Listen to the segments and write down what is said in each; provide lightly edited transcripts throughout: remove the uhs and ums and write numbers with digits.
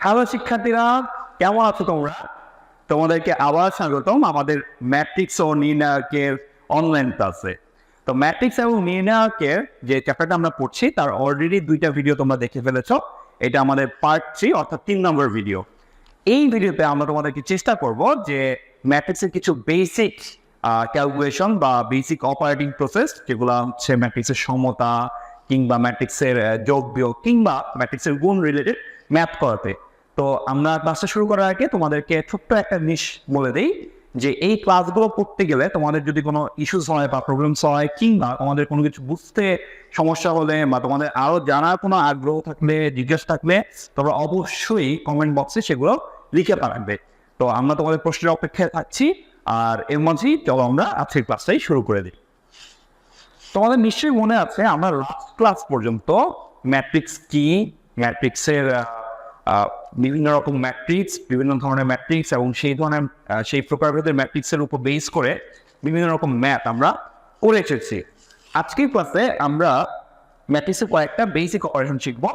Hello শিক্ষার্থীরা, কেমন আছো তোমরা? তোমাদেরকে আবার স্বাগতম আমাদের ম্যাট্রিক্স ও নির্ণায়কের অনলাইন ক্লাসে। তো ম্যাট্রিক্স এবং নির্ণায়কের যে চ্যাপ্টারটা আমরা পড়ছি তার অলরেডি 2টা ভিডিও তোমরা দেখে ফেলেছো। এটা আমাদের পার্ট 3 অর্থাৎ 3 নম্বর ভিডিও। এই ভিডিওতে আমরা তোমাদেরকে চেষ্টা করব যে ম্যাট্রিক্সের কিছু বেসিক ক্যালকুলেশন বা বেসিক অপারেটিং প্রসেস, যেগুলো হচ্ছে ম্যাট্রিক্সের সমতা কিংবা ম্যাট্রিক্সের যোগ বিয়োগ কিংবা ম্যাট্রিক্সের গুণ রিলেটেড ম্যাথ করাতে। তো আমরা ক্লাসটা শুরু করার আগে তোমাদেরকে ছোট্ট একটা জিনিস বলে দিই যে এই ক্লাসগুলো করতে গেলে তোমাদের যদি কোনো ইস্যুস হয় বা প্রবলেমস হয় কিংবা তোমাদের কোনো কিছু বুঝতে সমস্যা হলে বা তোমাদের আরও জানার কোনো আগ্রহ থাকলে, জিজ্ঞাসা থাকলে, তোমরা অবশ্যই কমেন্ট বক্সে সেগুলো লিখে পাঠাবে। তো আমরা তোমাদের প্রশ্নের অপেক্ষায় থাকছি, আর এর মাঝেই চলো আমরা আজকের ক্লাসটাই শুরু করে দিই। তোমাদের নিশ্চয়ই মনে আছে আমরা লাস্ট ক্লাস পর্যন্ত ম্যাট্রিক্স কি, ম্যাট্রিক্সের বিভিন্ন রকম ম্যাট্রিক্স, বিভিন্ন ধরনের ম্যাট্রিক্স এবং সেই প্রকারভেদের ম্যাট্রিক্সের উপর বেস করে বিভিন্ন রকম ম্যাথ আমরা করে এসেছি। আজকের ক্লাসে আমরা ম্যাট্রিক্সের কয়েকটা বেসিক অপারেশন শিখবো।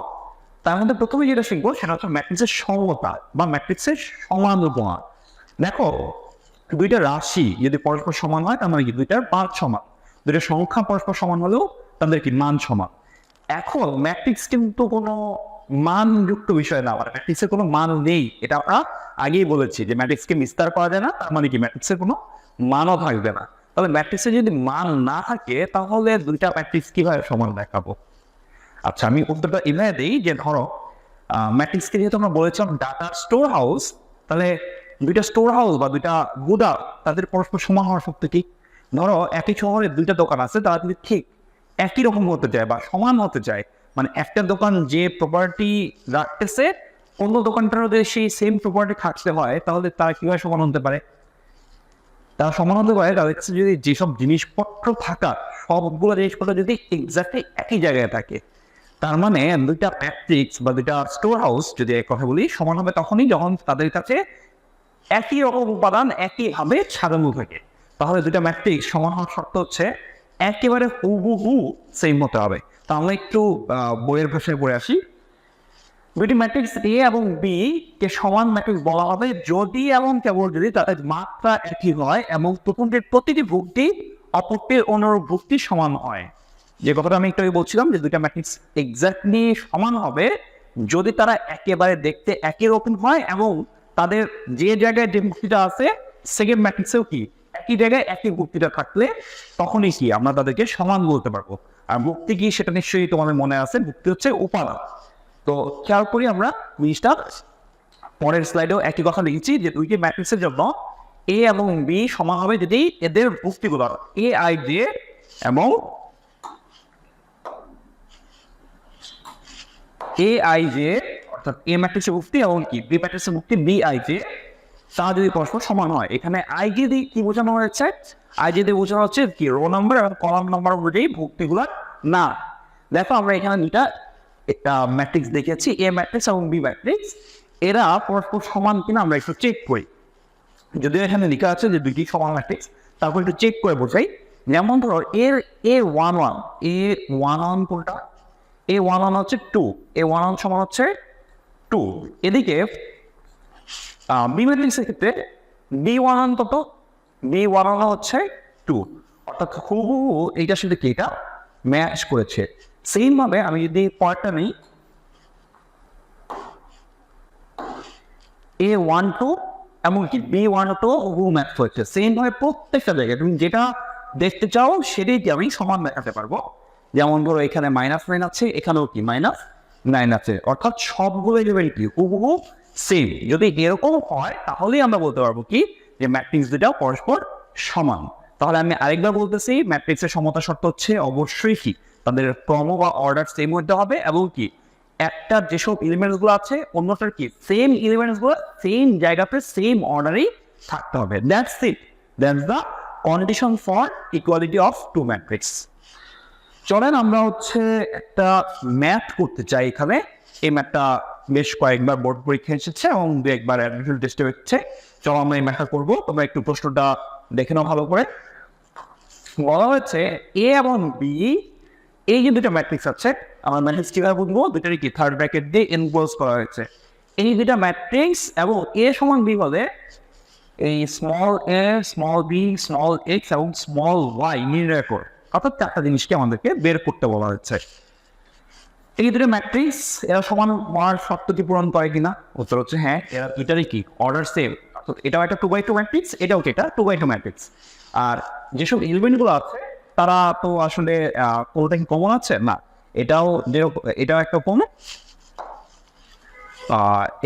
তার মধ্যে প্রথমে যেটা শিখবো সেটা হচ্ছে ম্যাট্রিক্সের সমতা বা ম্যাট্রিক্সের সমানুপাত। দেখো, দুইটা রাশি যদি পরস্পর সমান হয় তার মানে কি দুইটার মান সমান, দুইটা সংখ্যা পরস্পর সমান হলেও তাদের কি মান সমান। এখন ম্যাট্রিক্স কিন্তু কোনো মানযুক্ত বিষয় না, মানে ম্যাট্রিক্সের কোনো মান নেই, এটা আমরা আগেই বলেছি যে ম্যাট্রিক্সকে বিস্তার করা যায় না, তার মানে কি ম্যাট্রিক্সের কোনো মানও থাকবে না। তাহলে ম্যাট্রিক্সে যদি মান না থাকে তাহলে দুইটা ম্যাট্রিক্স কিভাবে সমান দেখাবো? আচ্ছা, আমি উত্তরটা এভাবে দিই যে ধরো ম্যাট্রিক্সকে যেহেতু আমরা বলেছিলাম ডাটা স্টোর হাউস, তাহলে দুইটা স্টোর হাউস বা দুইটা গুদাম তাদের পরস্পর সমান হওয়ার সত্য কি? ধরো একই শহরে দুইটা দোকান আছে, তারা যদি ঠিক একই রকম হতে চায় বা সমান হতে চায়, মানে একটা দোকান যে প্রপার্টি রাখতেছে অন্য দোকানটারও যদি সেই সেম প্রপার্টি থাকতে হয়, তাহলে তারা কিভাবে সমান হতে পারে? তারা সমান হতে পারে তাদের কাছে যদি যেসব জিনিসপত্র থাকা সবগুলো জিনিসপত্র যদি এক্স্যাক্টলি একই জায়গায় থাকে। তার মানে দুইটা ম্যাট্রিক্স বা দুইটা স্টোর হাউস যদি এক কথা বলি সমান হবে তখনই যখন তাদের কাছে একই রকম উপাদান একইভাবে সাজানো থাকে। তাহলে দুইটা ম্যাট্রিক্স সমান হওয়ার শর্ত হচ্ছে একেবারে হুবহু সেম হতে হবে। তা আমরা একটু বইয়ের ভাষায় পড়ে আসি। দুইটি ম্যাট্রিক্স এ এবং বি কে সমান ম্যাট্রিক্স বলা হবে যদি এবং কেবল যদি তাদের মাত্রা একই হয় এবং প্রথমটির প্রতিটি ভুক্তি অপরটির অনুরূপ ভুক্তি সমান হয়। যে কথাটা আমি একটু আগে বলছিলাম যে দুইটা ম্যাট্রিক্স এক্স্যাক্টলি সমান হবে যদি তারা একেবারে দেখতে একই রকম হয় এবং তাদের যে জায়গায় যে ভুক্তিটা আছে সেকেন্ড ম্যাট্রিক্সেও কি একই জায়গায় একই ভুক্তিটা থাকলে তখনই কি আমরা তাদেরকে সমান বলতে পারবো। আর ভুক্তি কি সেটা নিশ্চয়ই তোমাদের মনে আছে, ভুক্তি হচ্ছে উপাদান। তো খেয়াল করি আমরা জিনিসটা, পরের স্লাইডেও একই কথা লিখেছি যে দুইটি ম্যাট্রিক্সের জন্য এ এবং বি সমান হবে যদি এদের ভুক্তিগুলো এ আই জে এবং এ আই জে, অর্থাৎ এ ম্যাট্রিক্সের ভুক্তি এবং কি বি ম্যাট্রিক্সের ভুক্তি বি আই জে, তা যদি পরস্পর সমান হয়। এখানে আই জে দিয়ে কি বোঝানো হয়েছে? আই জে দিয়ে বোঝানো হচ্ছে কি রো নাম্বার এবং কলাম নাম্বার অনুযায়ী ভুক্তিগুলো না। দেখো আমরা এখানে দুইটা একটা ম্যাট্রিক্স দেখেছি, এ ম্যাট্রিক্স এবং বি ম্যাট্রিক্স, এরা পরস্পর সমান কিনা আমরা একটু চেক করি। যদিও এখানে লেখা আছে যে দুইটি সমান ম্যাট্রিক্স, তারপর একটু চেক করে বোঝাই। যেমন ধরো এর A11 কোনটা? A11 হচ্ছে 2, A11 সমান হচ্ছে 2। এদিকে বি ম্যাট্রিক্সের ক্ষেত্রে B11 কত? B11 হচ্ছে 2, অর্থাৎ হুবহু এইটার সাথে কি এটা ম্যাচ করেছে। সেম ভাবে আমি যদি পয়েন্টটা নিই A12 এমনকি B12 হুবহু ম্যাচ করেছে। সেম ভাবে প্রত্যেকটা জায়গায় তুমি যেটা দেখতে চাও সেটাই কি আমি সমান দেখাতে পারবো। যেমন ধরো এখানে -9 আছে, এখানেও কি -9 আছে, অর্থাৎ সবগুলো এলিমেন্ট কি হুবহু সেম। যদি এরকম হয় তাহলেই আমরা বলতে পারবো কি যে ম্যাট্রিক্স দুটা পরস্পর সমান। তাহলে আমি আরেকবার বলতেছি, ম্যাট্রিক্সের সমতা শর্ত হচ্ছে অবশ্যই কি তাদের ক্রম বা অর্ডার সেম হতে হবে এবং কি একটা যেসব এলিমেন্টস গুলো আছে অন্যটার কি সেম এলিমেন্টস গুলো সেম জায়গাতে সেম অর্ডারেই থাকতে হবে। That's it, that's the condition for equality of two matrix. চলেন আমরা হচ্ছে একটা ম্যাথ করতে চাই এখানে। এই ম্যাথটা বেশ কয়েকবার বোর্ড পরীক্ষা এসেছে এবং দু একবার অ্যাডমিশন টেস্টে হচ্ছে। চলো আমরা এই ম্যাথটা করবো, তোমরা একটু প্রশ্নটা দেখে নাও ভালো করে। বলা হয়েছে এ এবং বি এই যে দুটো ম্যাট্রিক্স আছে, আমার ম্যাট্রিক্স কিভাবে বুঝবো? দুটারই কি থার্ড ব্র্যাকেট দিয়ে এনক্লোজ করা হয়েছে। এই দুটা ম্যাট্রিক্স এবং এ সমান বি হলে এই স্মল এ, স্মল বি, স্মল এক্স এবং স্মল ওয়াই নির্ণয় করে, অর্থাৎ চারটা জিনিসকে আমাদেরকে বের করতে বলা হচ্ছে। এই দুটো ম্যাট্রিক্স এরা সমান হওয়ার শর্তটি পূরণ করে কিনা? উত্তর হচ্ছে হ্যাঁ, এরা দুইটারই কি অর্ডার সেম। এটাও একটা 2x2 ম্যাট্রিক্স, এটাও কি এটা 2x2 ম্যাট্রিক্স। আর যেসব এলিমেন্টগুলো আছে তারা তো আসলে কোনোটা কি কমন আছে না, এটাও এটাও একটা কমন,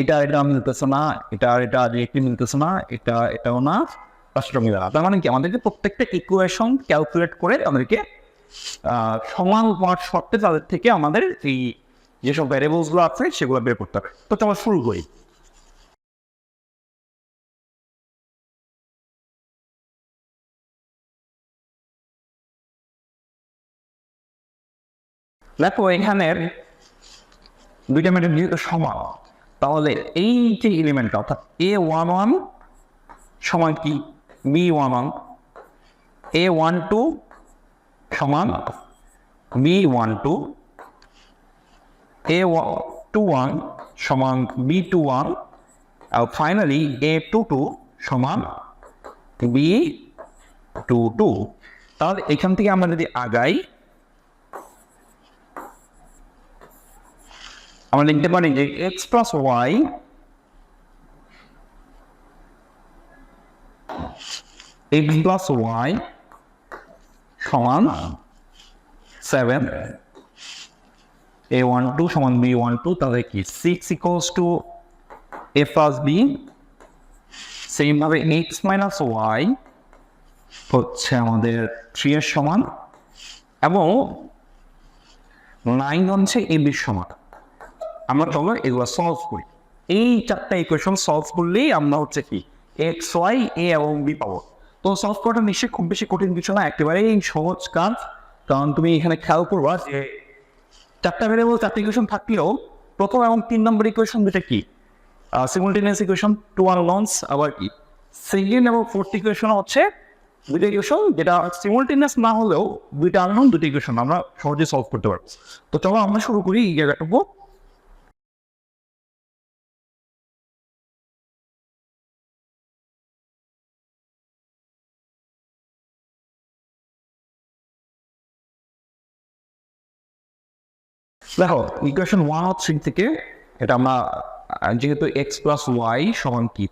এটা মিলতেছে না, এটা ডিরেক্টলি মিলতেছে না, এটাও না, পাঁচটা মিলে না। তার মানে কি আমাদেরকে প্রত্যেকটা ইকুয়েশন ক্যালকুলেট করে আমাদেরকে সমান হওয়ার শর্তে তাদের থেকে আমাদের এই যেসব ভ্যারিয়েবলসগুলো আছে সেগুলো বের করতে হবে। তো চলো শুরু করি। দেখো এখানের দুইটা ম্যাট্রিক্স যেহেতু সমান, তাহলে এই যে এলিমেন্টটা অর্থাৎ A11 সমান কি B11, A12 সমান B12, A21 সমান B21 আর ফাইনালি A22 সমান B22। তাহলে এখান থেকে আমরা যদি আগাই আমরা লিখতে পারি যে x প্লাস ওয়াই সমান 7, A12 সমান B12, তাহলে কি 6 equals to A plus B। Same ভাবে x মাইনাস ওয়াই হচ্ছে আমাদের 3 এর সমান এবং 9 হচ্ছে AB এর সমান। আমরা চলো এগুলো সলভ করি। এই চারটা ইকুয়েশন সলভ করলেই আমরা হচ্ছে কি এক্স ওয়াই এ এবং বি পাবো। তো সলভ করাটা নিশ্চয়ই খুব বেশি কঠিন কিছু না, একেবারেই সহজ কাজ। কারণ তুমি এখানে খেয়াল করবা যে চারটা ভেরিয়েবল চারটা ইকুয়েশন থাকলেও প্রথম এবং 3 নম্বর ইকুয়েশন দুটা কি সিমুলটেনিয়াস ইকুয়েশন, টু আননোনস। আবার কি সেকেন্ড এবং ফোর্থ ইকুয়েশন হচ্ছে দুইটা ইকুয়েশন যেটা সিমুলটেনিয়াস না হলেও দুইটা আননোন, দুটো ইকুয়েশন আমরা সহজে সলভ করতে পারবো। তো চলো আমরা শুরু করি এই জায়গাটুকু। দেখো ইকুয়েশন 1 আর 3 থেকে এটা আমরা যেহেতু এক্স প্লাস ওয়াই সমান কি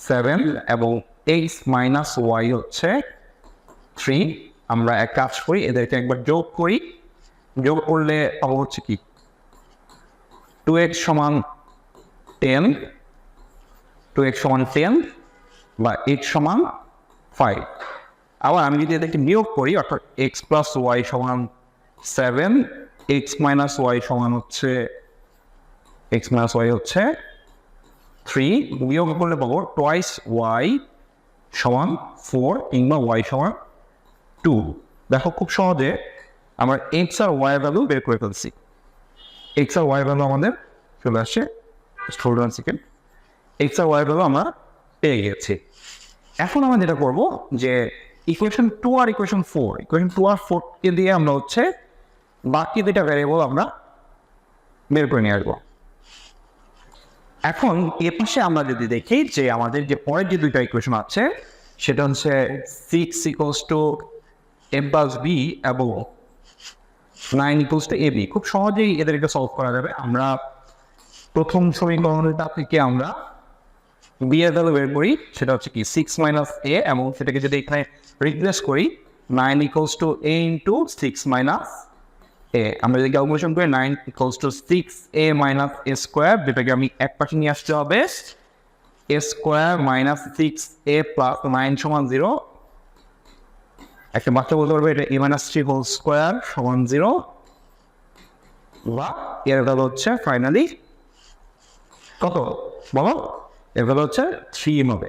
7 এবং এক্স মাইনাস ওয়াই হচ্ছে 3, আমরা এক কাজ করি এদেরকে একবার যোগ করি। যোগ করলে পাবো হচ্ছে কি 2x সমান 10, 2x সমান 10 বা x সমান 5। আবার আমি যদি এদেরকে বিয়োগ করি অর্থাৎ x প্লাস ওয়াই সমান 7, x মাইনাস ওয়াই সমান হচ্ছে x মাইনাস ওয়াই হচ্ছে 3, বিয়োগ করলে পাবো টোয়াইস ওয়াই সমান 4 কিংবা ওয়াই সমান 2। দেখো খুব সহজে আমরা x আর y এর ভ্যালু বের করে ফেলছি। x আর y এর ভ্যালু আমাদের চলে আসছে, হোল্ড অন সেকেন্ড, x আর y এর ভ্যালু আমরা পেয়ে গেছি। এখন আমরা যেটা করবো যে ইকুয়েশন 2 আর ইকুয়েশন 4 আর 4 কে দিয়ে আমরা হচ্ছে বাকি দুটা ভ্যারিয়েবল আমরা বের করে নিয়ে আসবো। এখন এ পাশে আমরা যদি দেখি যে আমাদের যে পরের যে দুইটা ইকুয়েশন আছে সেটা হচ্ছে 6 equals to a plus b এবং 9 ইকুয়ালস টু ab। খুব সহজেই এদেরকে সলভ করা যাবে। আমরা প্রথম সমীকরণটা থেকে আমরা বি এর ভ্যালু বের করি, সেটা হচ্ছে কি 6 মাইনাস a এবং সেটাকে যদি এখানে রিপ্লেস করি 9 equals to a into 6 minus a। আমরা যদি ক্যালকুলেশন করি 9 equals to 6a minus a square, যেটাকে আমি এক পাশে নিয়ে আসতে হবে a square minus 6a plus 9 সমান 0। একটা বাচ্চা বলতে পারবে এটা a মাইনাস 3 হোল স্কোয়ার সমান 0 বা এর ভ্যালু হচ্ছে ফাইনালি কত বলো, এর ভ্যালু হচ্ছে 3 হবে।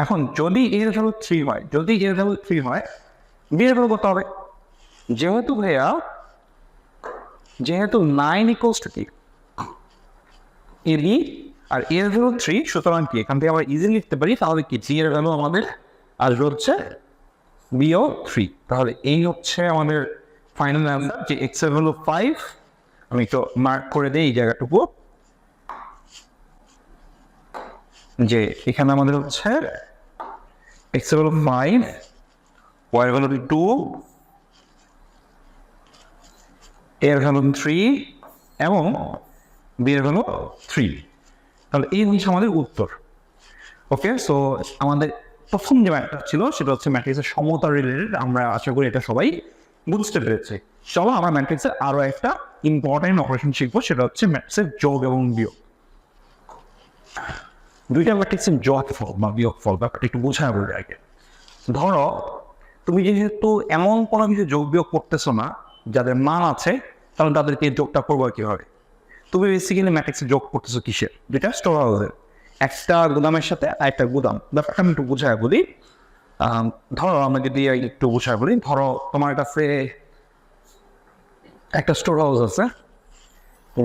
এখন যদি এর ভ্যালু 3 হয়, বি এর ভ্যালু কত হবে? যেহেতু 9 ইকুয়ালস টু কি এ বি আর এর ভ্যালু 3, সুতরাং কি এখান থেকে আমরা ইজিলি লিখতে পারি তাহলে কি জি এর ভ্যালু আমাদের আসবে হচ্ছে বিও 3। তাহলে এই হচ্ছে আমাদের ফাইনাল অ্যান্সার যে এক্স এর ভ্যালু 5। আমি একটু মার্ক করে দিই এই জায়গাটুকু। যে এখানে আমাদের হচ্ছে x এর ভ্যালু 5, y এর ভ্যালু 2, a এর ভ্যালু 3 এবং b এর ভ্যালু 3। তাহলে এই হচ্ছে আমাদের উত্তর। ওকে, সো আমাদের প্রথম যে ম্যাথটা ছিল সেটা হচ্ছে ম্যাট্রিক্সের সমতা রিলেটেড। আমরা আশা করি এটা সবাই বুঝতে পেরেছি। চলো আমরা ম্যাট্রিক্সের আরো একটা ইম্পর্টেন্ট অপারেশন শিখবো, সেটা হচ্ছে ম্যাট্রিক্সের যোগ এবং বিয়োগ। দুইটা ম্যাট্রিক্সের যোগফল বা বিয়োগফল ব্যাপারটা একটু বোঝা বলে আগে। ধরো তুমি যেহেতু এমন কোনো কিছু যোগ বিয়োগ করতেছো না যাদের মান আছে, তাহলে তাদেরকে যোগটা করবো কিভাবে? তুমি বেসিক্যালি ম্যাট্রিক্সে যোগ করতেছো কিসের? যেটা স্টোর হাউসের একটা গুদামের সাথে আরেকটা গুদাম। ব্যাপারটা আমি একটু বোঝায় বলি। ধরো আমরা যদি একটু বোঝায় বলি, ধরো তোমার কাছে একটা স্টোর হাউস আছে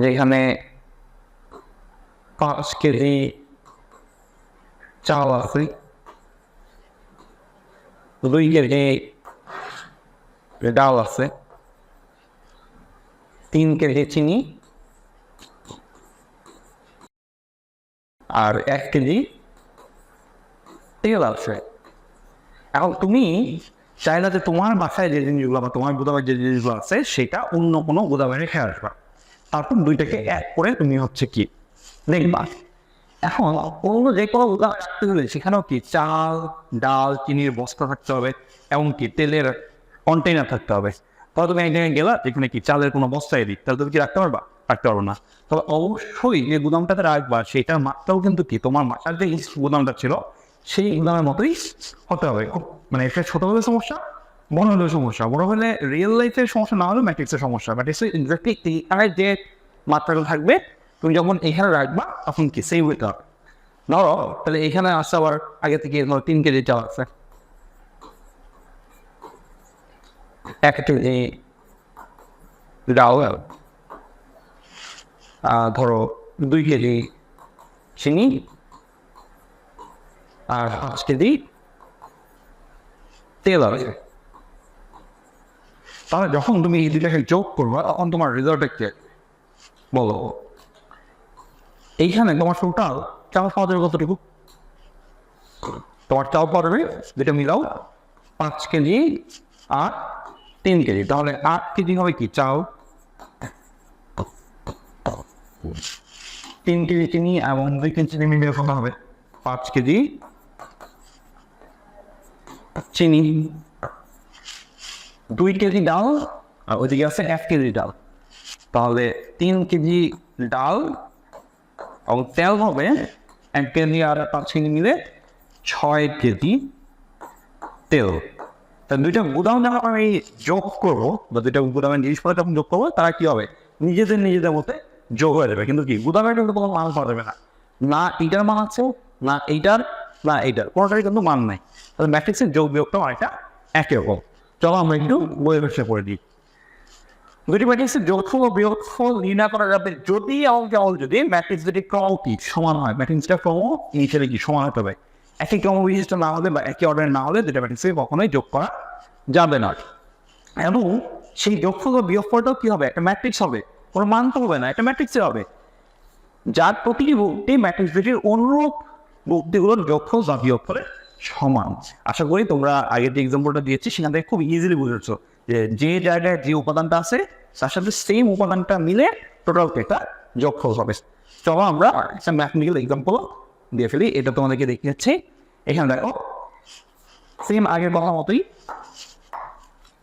যেখানে 5 কেজি চাল আছে, 2 কেজি ডাল আছে, 3 কেজি চিনি আর 1 কেজি তেল আছে। এখন তুমি চাইলে যে তোমার বাসায় যে জিনিসগুলো বা তোমার গুদামের যে জিনিসগুলো আছে সেটা অন্য কোনো গুদামে রেখে আসবা, তারপর দুইটাকে এক করে তুমি হচ্ছে কি দেখবা। এখন অন্য যে কোনো গুদামে রাখতে হলে সেখানেও কি চাল ডাল চিনির বস্তা থাকতে হবে এবং কি তেলের কন্টেইনার থাকতে হবে। তাহলে তুমি এক জায়গায় গেলা যেখানে কি চালের কোনো বস্তায় দিই, তাহলে তুমি কি রাখতে পারবা? রাখতে পারবো না। তবে অবশ্যই যে গুদামটাতে রাখবা সেটার মাত্রাও কিন্তু কি তোমার মাথার যে গুদামটা ছিল সেই গুদামের মতোই হতে হবে। মানে এটা ছোট হলে সমস্যা, বড় হলেও সমস্যা। বড় হলে রিয়েল লাইফের সমস্যা, না হলেও ম্যাট্রিক্সের সমস্যা। ম্যাট্রিক্সের এক্স্যাক্টলি এখানে যে মাত্রাগুলো থাকবে তুমি যখন এখানে রাখবা তখন কি সেম হইতে হবে। ধরো তাহলে এখানে আসছে আবার আগে থেকে ধরো 3 কেজি চাল আছে, 1 কেজি ডাল, ধরো 2 কেজি চিনি আর 5 কেজি তেল আছে। তাহলে যখন তুমি এই দুটাকে যোগ করবা তখন তোমার রেজাল্টটা কি বলো? এইখানে তোমার টোটাল চাল পাওয়া যাবে কতটুকু? তোমার চাল পাওয়া যাবে যেটা মিলাও 5 কেজি আর 3 কেজি, তাহলে 8 কেজি হবে কি চাল, 3 কেজি চিনি এবং 2 কেজি চিনি মিলিয়ে কত হবে? 5 কেজি চিনি, 2 কেজি ডাল আর ওইদিকে আছে 1 কেজি ডাল। তাহলে 3 কেজি ডাল এবং তেল হবে 1 কেজি আর 5 কেজি মিলে 6 কেজি তেল। তা দুইটা গুদাম যখন আমি যোগ করবো বা দুইটা গুদামের জিনিসপত্র যখন যোগ করবো তারা কি হবে? নিজেদের মধ্যে যোগ হয়ে যাবে। কিন্তু কি গুদামের কিন্তু কোনো মান পাওয়া যাবে না, না এইটার মান আছে না এইটার না এইটার, কোনোটারই কিন্তু মান নাই। তাহলে ম্যাট্রিক্সের যোগ বিয়োগটা অনেকটা একই রকম। চলো আমরা একটু বইয়ের ব্যবসা করে দিই। দুটি ম্যাট্রিক্সের যোগফল ও বিয়োগফল নির্ণয় করা যাবে যদি যদি ম্যাট্রিক্স দুটি ক্রম কি সমান হয়। ম্যাট্রিক্সটা ক্রম এই হিসেবে কি সমান হতে হবে। একই ক্রম বিশিষ্ট না হলে বা একই অর্ডারে না হলে দুটা ম্যাট্রিক্সকে কখনোই যোগ করা যাবে না। এবং সেই যোগফল ও বিয়োগফলটাও কি হবে? একটা ম্যাট্রিক্স হবে, কোনো মান তো হবে না, একটা ম্যাট্রিক্সে হবে যার প্রতিটি ভুক্তি ম্যাট্রিক্স দুটির অনুরূপ ভুক্তিগুলোর যোগফল বা বিয়োগফলের সমান। আশা করি তোমরা আগের যে এক্সাম্পলটা দিয়েছি সেখান থেকে খুব ইজিলি বুঝেছো যে যে জায়গায় যে উপাদানটা আছে তার সাথে সেম উপাদানটা মিলে টোটাল একটা যোগফল হবে। চলো আমরা একটা ম্যাথমেটিক্যাল এক্সাম্পল দিয়ে ফেলি, এটা তোমাদেরকে দেখিয়েছি। এখানে দেখো সেম আগের কথা মতোই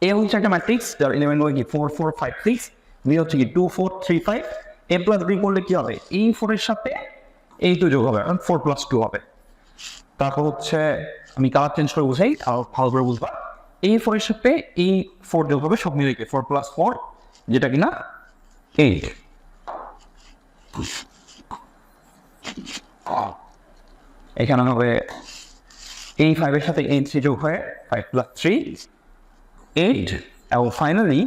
এ হচ্ছে একটা ম্যাট্রিক্স যার এলিমেন্ট হচ্ছে 4 4 5 6, বি হচ্ছে কি 2 4 3 5। এ প্লাস বি করলে কি হবে? এই 4 এর সাথে এই 2 যোগ হবে, 4 প্লাস 2 হবে। তারপর হচ্ছে আমি কালার চেঞ্জ করে বুঝাই আর ভালো করে বুঝবা। এই 4 এর সাথে এই 4 যোগ হবে, সব মিলে 4 প্লাস 4 যেটা কিনা 8। এখানে হবে এই 5 এর সাথে এই 3 যোগ হয়ে 5 প্লাস 3 8। এবং ফাইনালি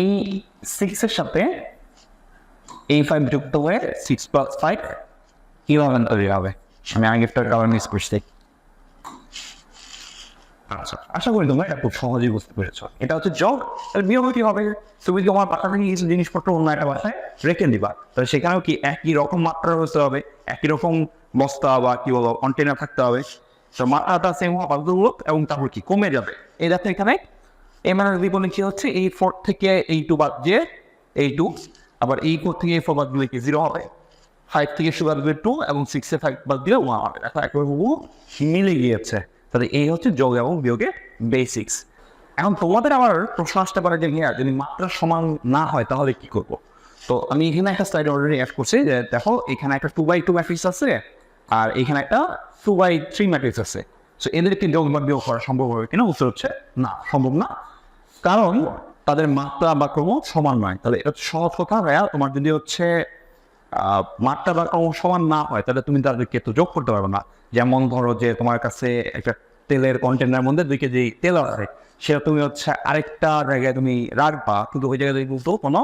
এই 6 এর সাথে এই 5 যুক্ত হয়ে 6 প্লাস 5 11 তৈরি হবে। আমি আগেরটার কারণ মিস করছি। আচ্ছা, আশা করি তোমরা এটা খুব সহজেই বুঝতে পেরেছো। এটা হচ্ছে যোগ। তাহলে বিয়োগ কি হবে? তুমি তোমার বাসা থেকে কিছু জিনিসপত্র অন্য একটা বাসায় রেখে দিবা, তাহলে সেখানেও কি একই রকম মাত্রা হতে হবে, একই রকম বস্তা বা কি বলবো কন্টেনার থাকতে হবে। তো মাত্রাটা সেম হওয়া বাধ্যতামূলক এবং তারপর কি কমে যাবে। এই দেখো এখানে এ মানে বিপরীত কি হচ্ছে, এই 4 থেকে এই 2 বাদ দিয়ে এই 2, আবার এই 4 থেকে এই 4 বাদ দিলে কি 0 হবে, 5 থেকে বাদ দিলে 2 এবং 6 এ 5 বাদ দিলে 1 হবে। দেখো একেবারে মিলে গিয়েছে। তাহলে এই হচ্ছে যোগ এবং বিয়োগের বেসিক্স। এখন তোমাদের আবার প্রশ্ন আসতে পারে যে যদি মাত্রা সমান না হয় তাহলে কি করব? তো আমি এখানে একটা স্লাইড অলরেডি অ্যাড করছি যে দেখো এখানে একটা 2/2 ম্যাট্রিক্স আছে আর এখানে একটা 2/3 ম্যাট্রিক্স আছে। সো এদেরকে যোগ বা বিয়োগ করা সম্ভব হবে কিনা? উত্তর হচ্ছে না, সম্ভব না, কারণ তাদের মাত্রা বা ক্রম সমান নয়। তাহলে এটা সহজ কথা ভাইয়া, তোমার যদি হচ্ছে মাত্রা বা ক্রম সমান না হয় তাহলে তুমি তাদেরকে তো যোগ করতে পারবে না। যেমন ধরো যে তোমার কাছে একটা তেলের কন্টেনার মধ্যে 2 কেজি তেল আছে, সেটা তুমি হচ্ছে আরেকটা জায়গায় তুমি রাখবা, কিন্তু ওই জায়গায় কিন্তু কোনো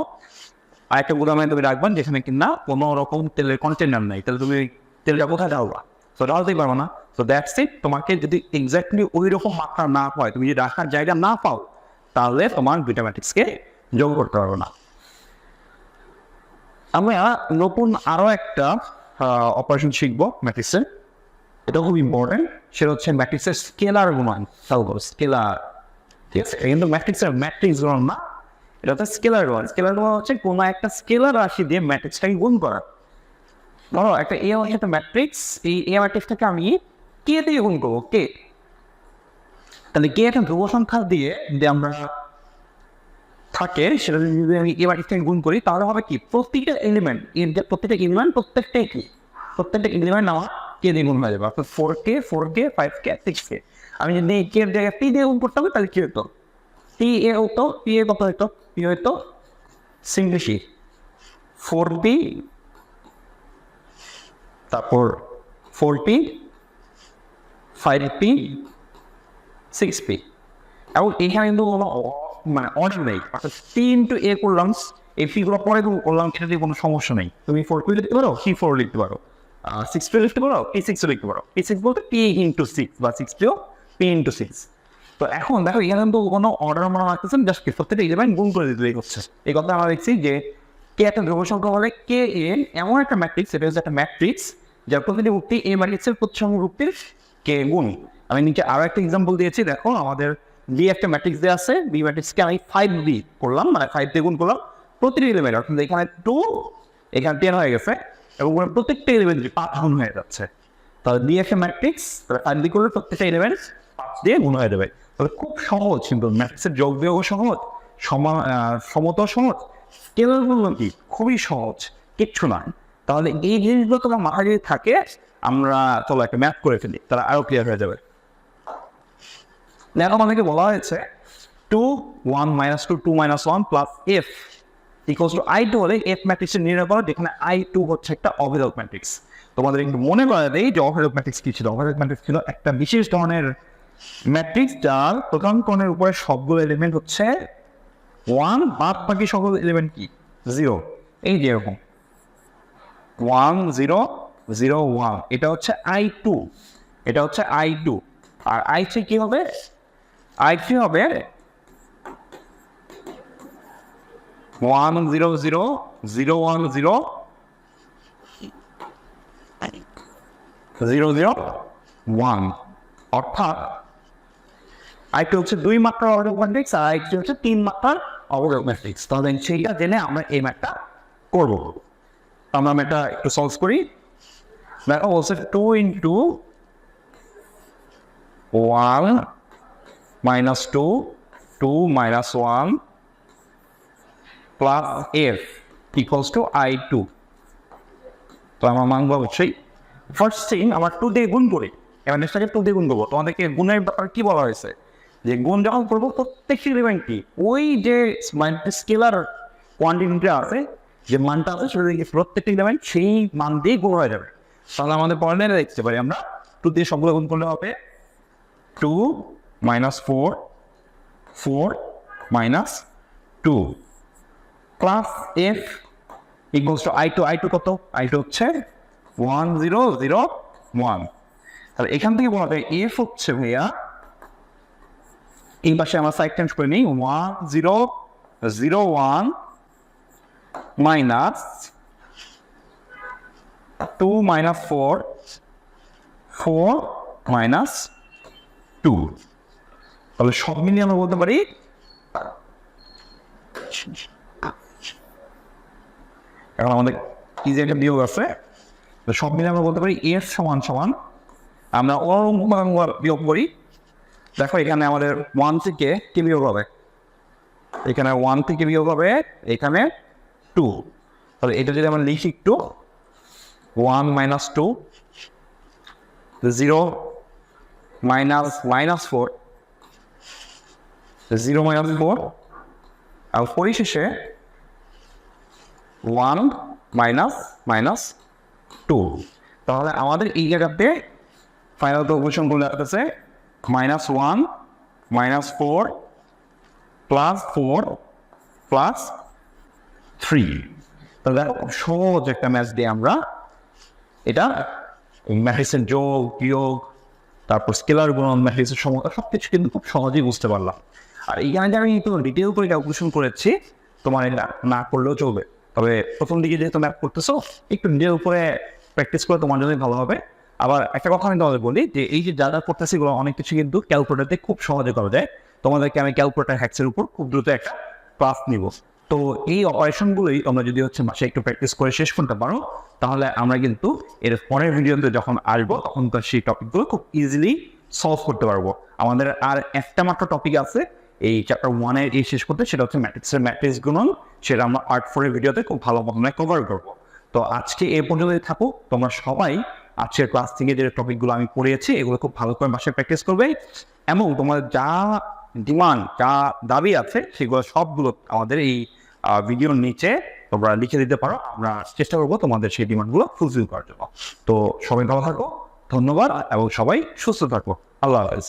আরেকটা গুদামে তুমি রাখবা যেখানে কিনা কোনো রকম তেলের কন্টেনার নেই, তাহলে তুমি তেলটা কোথায় ঢালবা? তো ঢালতেই পারবো না। তো দ্যাটস ইট, তোমাকে যদি এক্স্যাক্টলি ওই রকম মাত্রা না হয়, তুমি যদি রাখার জায়গা না পাও, তাহলে তোমার দুইটা ম্যাট্রিক্সকে যোগ করতে পারবো না। আমরা নতুন আরো একটা অপারেশন শিখবো ম্যাট্রিক্সের, এটা খুব ইম্পর্টেন্ট। সেটা হচ্ছে ম্যাট্রিক্সের স্কেলার গুণন, স্কেলার। ঠিক আছে, কিন্তু ম্যাট্রিক্স গুণন না, এটা হচ্ছে স্কেলার গুণন। স্কেলার গুণন হচ্ছে কোনো একটা স্কেলার রাশি দিয়ে ম্যাট্রিক্সটাকে গুণ করা। ধরো একটা এ হচ্ছে একটা ম্যাট্রিক্স, এই এ ম্যাট্রিক্সটাকে আমি কে দিয়ে গুণ করবো, কে। তাহলে কে একটা ধ্রুব সংখ্যা দিয়ে যদি আমরা থাকে, সেটা যদি আমি এ ম্যাট্রিক্সটাকে গুণ করি তাহলে হবে কি, প্রত্যেকটা এলিমেন্ট প্রত্যেকটা এলিমেন্ট আমার কে দিয়ে গুণ হয়ে যাবে। অর্থাৎ 4K 5K 6K। আমি যদি কে এর জায়গায় পি দিয়ে গুণ করতে হবে তাহলে কি হতো, টি এ হতো, পি এ কত হতো, পি হতো সিম্পলি 4P, তারপর 4P 5P 6P। এবং এখানে কিন্তু কোনো মানে অর্ডার নেই, অর্থাৎ টি ইন্টু এ করলাম, এই ফিগুলো পরে করলাম, এটা দিয়ে কোনো সমস্যা নেই। তুমি 4P লিখতে পারো, P4 লিখতে পারো, 6P লিখতে পারো, P6 লিখতে পারো। P6 বলতে P ইন্টু 6 বা 6P P ইন্টু 6। তো এখন দেখো এখানে কিন্তু কোনো অর্ডার মনে রাখতেছেন, জাস্ট প্রত্যেকটা ইলেভেন গুণ করে দিতেই হচ্ছে। এই কথা আমরা দেখছি যে কে একটা ধ্রুব সংখ্যা হলে কে এন এমন একটা ম্যাট্রিক্স, এটা হচ্ছে একটা ম্যাট্রিক্স যার প্রতিটি উক্তি এ ম্যাট্রিক্সের প্রতিসম রূপটির কে গুণ। আমি নিচে আরো একটা এক্সাম্পল দিয়েছি, দেখো আমাদের বি একটা ম্যাট্রিক্স দিয়ে আছে, বি ম্যাট্রিক্সকে আমি 5B করলাম, মানে 5 দিয়ে গুণ করলাম প্রতিটি এলিমেন্ট, অর্থাৎ এখানে 2 এখানে 10 হয়ে গেছে এবং প্রত্যেকটা এলিমেন্ট 5 গুণ হয়ে যাচ্ছে। তাহলে বি একটা ম্যাট্রিক্স 5 দিয়ে করলে প্রত্যেকটা এলিমেন্ট 5 দিয়ে গুণ হয়ে যাবে। তাহলে খুব সহজ, কিন্তু ম্যাট্রিক্সের যোগ বিয়োগ সহজ, সমতা সহজ, স্কেলার গুলো কি খুবই সহজ, কিচ্ছু নয়। তাহলে এই জিনিসগুলো তোমার মাথায় যদি থাকে, আমরা চলো একটা ম্যাথ করে ফেলি, তাহলে আরো ক্লিয়ার হয়ে যাবে। দেখো আমাদেরকে বলা হয়েছে 2 1 - 2 2 - 1 plus f equals to I2 হলে f ম্যাট্রিক্সের নির্ণয় করো, যেখানে I2 হচ্ছে একটা অভেদক ম্যাট্রিক্স। তোমাদের একটু মনে করা দেয় যে অভেদক ম্যাট্রিক্স কি ছিল। অভেদক ম্যাট্রিক্স ছিল একটা বিশেষ ধরনের ম্যাট্রিক্স যার প্রথম কোণের উপরে সবগুলো এলিমেন্ট হচ্ছে 1, বাদ বাকি সকল এলিমেন্ট কি 0। এই যে এরকম 1 0 0 1, এটা হচ্ছে I2, এটা হচ্ছে I2। আর I3 কি হবে, I3 হবে 1 0 0 0 1 0 0 0 1, অর্থাৎ I2 হচ্ছে 2 মাত্রার অবয়ব ম্যাট্রিক্স আর I3 হচ্ছে 3 মাত্রার অবয়ব ম্যাট্রিক্স। তাহলে সেইটা জেনে আমরা এই ম্যাথটা করবো। আমরা ম্যাথটা একটু সলভ করি। দেখো বলছে 2 into 1 minus 2 2 minus 1 plus f equals to I2। তো আমার মান বলবো সেই ফার্স্ট থিং আমার 2 দিয়ে গুণ করি, এবার নেক্সটটাকে 2 দিয়ে গুণ করবো। তোমাদেরকে গুণের ব্যাপারে কি বলা হয়েছে, যে গুণ যখন করবো প্রত্যেকটি এলিমেন্টটি ওই যে স্কেলার কোয়ান্টিটিটা আছে, যে মানটা আছে সেটা দেখি প্রত্যেকটি এলিমেন্ট সেই মান দিয়ে গুণ হয়ে যাবে। তাহলে আমাদের পড়ালে দেখতে পারি আমরা 2 দিয়ে সবগুলো গুণ করলে হবে 2 minus 4 4 minus 2 plus f equals to I2। I2 কত, I2 হচ্ছে 1 0 0 1। তাহলে এখান থেকে বলা যায় f হচ্ছে ভাইয়া এই পাশে আমরা সাইড চেঞ্জ করে নিই 1001 মাইনাস 2 মাইনাস 4 মাইনাস 2, তাহলে সব মিলিয়ে আমরা বলতে পারি এখন আমাদের কি যে একটা বিয়োগ আছে, সব মিলে আমরা বলতে পারি এস সমান সমান আমরা বিয়োগ করি। দেখো এখানে আমাদের 1 থেকে কি বিয়োগ হবে, এখানে 1 থেকে বিয়োগ হবে এখানে 2, তাহলে এটা যদি আমরা লিখি একটু 1 মাইনাস 2 0 মাইনাস 4 0 মাইনাস 4 আর পরিশেষে 1 মাইনাস 2, তাহলে আমাদের এই জায়গাতে ফাইনাল প্রপোজিশন গুলো আছে -1 -4 +4 +3, তাহলে খুব সহজ একটা ম্যাথ দিয়ে আমরা এটা ম্যাট্রিক্সের যোগ বিয়োগ তারপর স্কেলার গুণন ম্যাট্রিক্সের সমতা সবকিছু কিন্তু খুব সহজেই বুঝতে পারলাম। আর এইখানে যে আমি একটু ডিটেল করে ক্যালকুলেশন করেছি, তোমার এটা না করলেও চলবে, তবে প্রথম দিকে যেহেতু ম্যাথ করতেছো একটু ডিটেল করে প্র্যাকটিস করে তোমার জন্যই ভালো হবে। আবার একটা কথা আমি তোমাদের বলি যে এই যে যা করতেছি এগুলো অনেক কিছু কিন্তু ক্যালকুলেটারতে খুব সহজে করা যায়। তোমাদেরকে আমি ক্যালকুলেটার হ্যাক্সের উপর খুব দ্রুত একটা ক্লাস নিব। তো এই অপারেশনগুলোই তোমরা যদি হচ্ছে মাসে একটু প্র্যাকটিস করে শেষ করতে পারো, তাহলে আমরা কিন্তু এর পরের ভিডিওতে যখন আসবো তখন তো সেই টপিকগুলো খুব ইজিলি সলভ করতে পারবো। আমাদের আর একটা মাত্র টপিক আছে এই চ্যাপ্টার 1-এর এই শেষ করতে, সেটা হচ্ছে ম্যাট্রিক্স গুণন, সেটা আমরা পার্ট 4-এর ভিডিওতে খুব ভালো মতো কভার করবো। তো আজকে এই পর্যন্তই থাকো, তোমরা সবাই আজকের ক্লাস থেকে যে টপিকগুলো আমি পড়িয়েছি এগুলো খুব ভালো করে বাসায় প্র্যাকটিস করবে, এবং তোমাদের যা ডিমান্ড যা দাবি আছে সেগুলো সবগুলো আমাদের এই ভিডিওর নিচে তোমরা লিখে দিতে পারো, আমরা চেষ্টা করবো তোমাদের সেই ডিমান্ডগুলো ফুলফিল করার জন্য। তো সবাই ভালো থাকো, ধন্যবাদ, এবং সবাই সুস্থ থাকো। আল্লাহ হাফেজ।